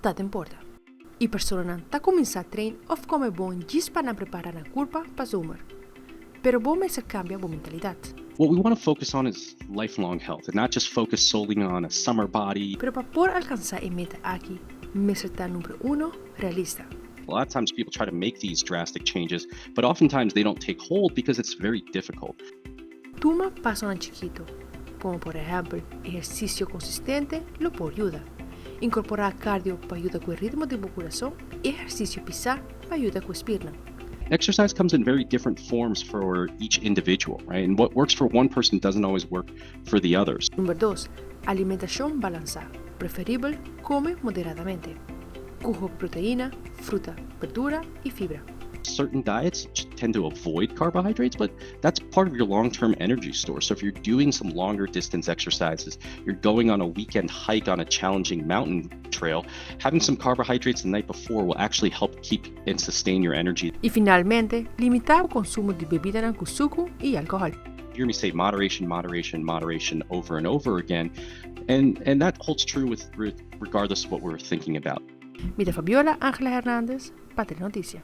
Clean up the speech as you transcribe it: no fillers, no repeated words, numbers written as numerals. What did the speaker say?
dat importa. Expertonan ta comenzar a train of come bom gis para prepara na curpa pa zomer. Pero bom se cambia bo mentalidade. What we want to focus on is lifelong health and not just focus solely on a summer body. Pero para por alcançar a meta aqui, meta número 1, realista. A lot of times people try to make these drastic changes, but oftentimes they don't take hold because it's very difficult. Toma passo chiquito, como por exemplo, exercício consistente lo por ayuda. Incorporar cardio para ayudar com o ritmo do coração e exercício pisar para ayudar com a espirna. Exercise comes in very different forms for each individual, right? And what works for one person doesn't always work for the others. Número 2. Alimentação balanceada. Preferível, come moderadamente. Cujo proteína, fruta, verdura e fibra. Certain diets tend to avoid carbohydrates, but that's part of your long-term energy store. So if you're doing some longer distance exercises, you're going on a weekend hike on a challenging mountain trail, having some carbohydrates the night before will actually help keep and sustain your energy. E finalmente, limitar o consumo de bebida com suco e álcool. You hear me say moderation, moderation, moderation over and over again, and that holds true with regardless of what we're thinking about. Mira Fabiola Angela Hernandez, Patria Noticia.